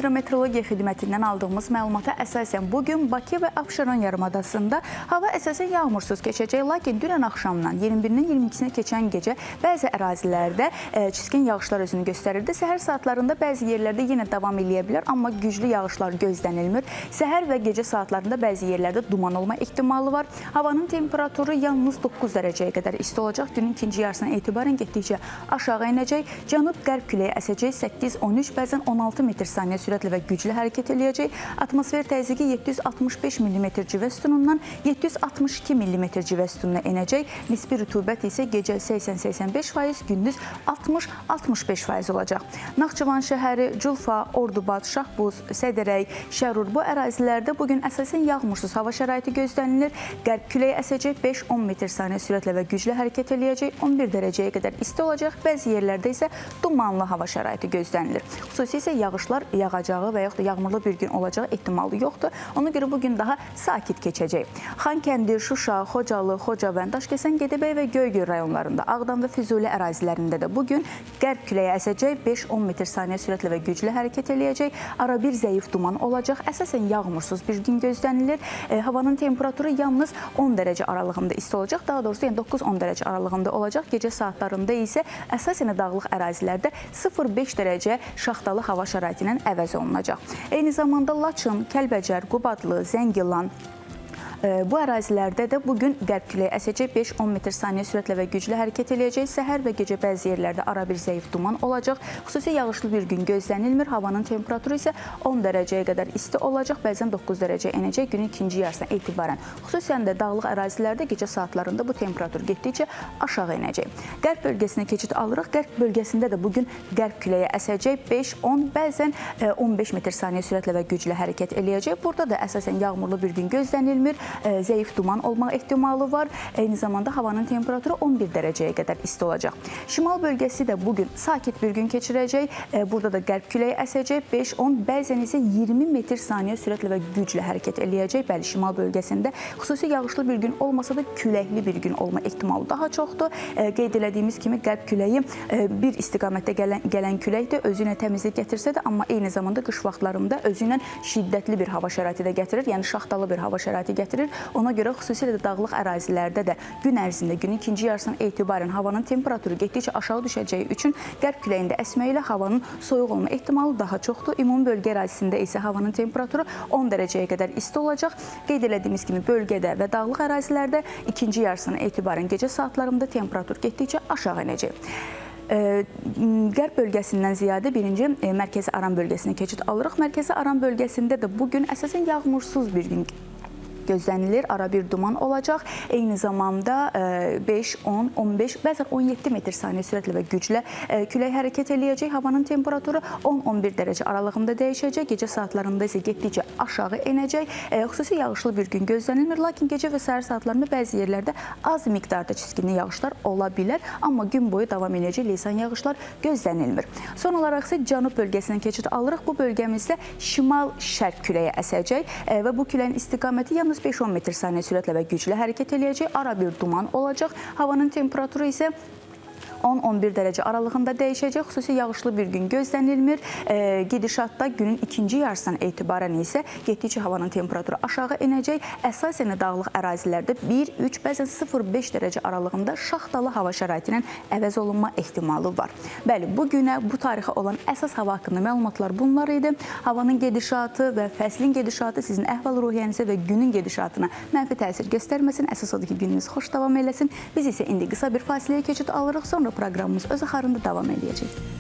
Hidrometeorologiya xidmətindən aldığımız məlumata əsasən bugün Bakı və Abşeron yarımadasında hava əsasən yağmursuz keçəcək, lakin dünən axşamdan 21-dən 22-sinə keçən gecə bəzi ərazilərdə çiskin yağışlar özünü göstərirdi. Səhər saatlarında bəzi yerlərdə yenə davam edə bilər, amma güclü yağışlar gözlənilmir. Səhər və gecə saatlarında bəzi yerlərdə duman olma ehtimalı var. Havanın temperaturu yalnız 9 dərəcəyə qədər isti olacaq. Günün ikinci yarısından etibarən getdikcə aşağı enəcək. Cənub-qərb küləyi əsəcək 8-13, bəzən 16 metr saniyə sürətlə və güclü hərəkət eləyəcək. Atmosfer təzyiqi 765 mm civə sütunundan 762 mm civə sütununa enəcək. Nisbi rütubət isə gecə 80-85%, gündüz 60-65% olacaq. Naxçıvan şəhəri, Culfa, Ordubad, Şahbuz, Sədərək, Şərur bu ərazilərdə bugün əsasən yağmursuz hava şəraiti gözlənilir. Qərb küləyi əsəcək 5-10 metr saniyə sürətlə və güclü hərəkət eləyəcək. 11 dərəcəyə qədər isti olacaq. Bəzi yerlərdə isə dumanlı hava şəraiti gözlənilir. Xüsusi isə yağışlar yağacağı və yaxud da yağmurlu bir gün olacağı ehtimalı yoxdur. Ona görə bugün daha sakit keçəcək. Xankəndi, Şuşa, Xocalı, Xocavənd, Daşkəsən, Gədəbəy və Göygöl rayonlarında, Ağdam və Füzuli ərazilərində də bugün qərb küləyi əsəcək, 5-10 metr saniyə sürətlə və güclü hərəkət eləyəcək. Ara bir zəif duman olacaq. Əsasən yağmursuz bir gün gözlənilir. Havanın temperaturu yalnız 10 dərəcə aralığında isti olacaq. Daha doğrusu 9-10 dərəcə aralığında olacaq. Gecə saatlarında isə əsasən dağlıq ərazilərdə 0-5 dərəcə şaxtalı hava şəraiti ilə əvəz olunacaq. Eyni zamanda Laçın, Kəlbəcər, Qubadlı, Zəngilan, bu ərazilərdə də bugün qərb küləyi əsəcək, 5-10 metr saniyə sürətlə və güclü hərəkət eləyəcək. Səhər və gecə bəzi yerlərdə ara bir zəif duman olacaq. Xüsusi yağışlı bir gün gözlənilmir. Havanın temperaturu isə 10 dərəcəyə qədər isti olacaq, bəzən 9 dərəcə enəcək günün ikinci yarısına etibarən. Xüsusən də dağlıq ərazilərdə gecə saatlarında bu temperatur getdikcə aşağı enəcək. Qərb bölgəsinə keçid alırıq. Qərb bölgəsində də bugün qərb küləyi əsəcək, 5-10, bəzən 15 metr saniyə sürətlə və güclü hərəkət eləyəcək. Burada da əsasən yağmurlu bir gün gözlənilmir. Zəif duman olma ehtimalı var. Eyni zamanda havanın temperaturu 11 dərəcəyə qədər isti olacaq. Şimal bölgəsi də bugün sakit bir gün keçirəcək. Burada da qərb küləyi əsəcək, 5-10, bəzən isə 20 metr saniyə sürətlə və güclü hərəkət eləyəcək. Bəli, şimal bölgəsində xüsusi yağışlı bir gün olmasa da küləkli bir gün olma ehtimalı daha çoxdur. Qeyd elədiyimiz kimi qərb küləyi bir istiqamətdə gələn küləkdir. Özü ilə təmizlik gətirsə də, amma eyni zamanda qış vaxtlarında özü ilə şiddətli bir hava şəraiti də gətirir. Yəni şaxtalı bir hava şəraiti gətirir. Ona görə xüsusilə də dağlıq ərazilərdə də gün ərzində, günün ikinci yarısından etibarən havanın temperaturu getdikcə aşağı düşəcəyi üçün qərb küləyində əsmə ilə havanın soyuq olma ehtimalı daha çoxdur. Ümumi bölgə ərazisində isə havanın temperaturu 10 dərəcəyə qədər isti olacaq. Qeyd elədiyimiz kimi bölgədə və dağlıq ərazilərdə ikinci yarısından etibarən gecə saatlarında temperatur getdikcə aşağı enəcək. Qərb bölgəsindən ziyadə birinci Mərkəzi Aran bölgəsinə keçid alırıq. Mərkəzi Aran bölgəsində də bugün əsasən yağmursuz bir gün gözlənilir. Ara bir duman olacaq. Eyni zamanda 5, 10, 15, bəzən 17 metr saniyə sürətlə və güclə külək hərəkət eləyəcək. Havanın temperaturu 10-11 dərəcə aralığında dəyişəcək. Gecə saatlarında isə getdikcə aşağı enəcək. Xüsusi yağışlı bir gün gözlənilmir, lakin gecə və səhər saatlarında bəzi yerlərdə az miqdarda çiskinli yağışlar ola bilər, amma gün boyu davam edəcək leysan yağışlar gözlənilmir. Son olaraq isə cənub bölgəsindən keçid alırıq. Bu bölgəmizdə şimal-şərq küləyi əsəcək və bu küləyin istiqaməti yalnız 5-10 metr saniyə sürətlə və güclü hərəkət eləyəcək. Ara bir duman olacaq. Havanın temperaturu isə 10-11 dərəcə aralığında dəyişəcək. Xüsusi yağışlı bir gün gözlənilmir. Gedişatda günün ikinci yarısından etibarən isə getdikcə havanın temperaturu aşağı enəcək. Əsasən dağlıq ərazilərdə 1-3, bəzən 0-5 dərəcə aralığında şaxtalı hava şəraiti ilə əvəz olunma ehtimalı var. Bəli, bu günə, bu tarixə olan əsas hava haqqında məlumatlar bunlar idi. Havanın gedişatı və fəslin gedişatı sizin əhval-ruhiyyənizə və günün gedişatına mənfi təsir göstərməsin. Əsas odur ki, gününüz xoş davam eləsin. Biz isə indi qısa bir fasiləyə keçid alırıq. Sonra proqramımız öz axarında davam edəcək.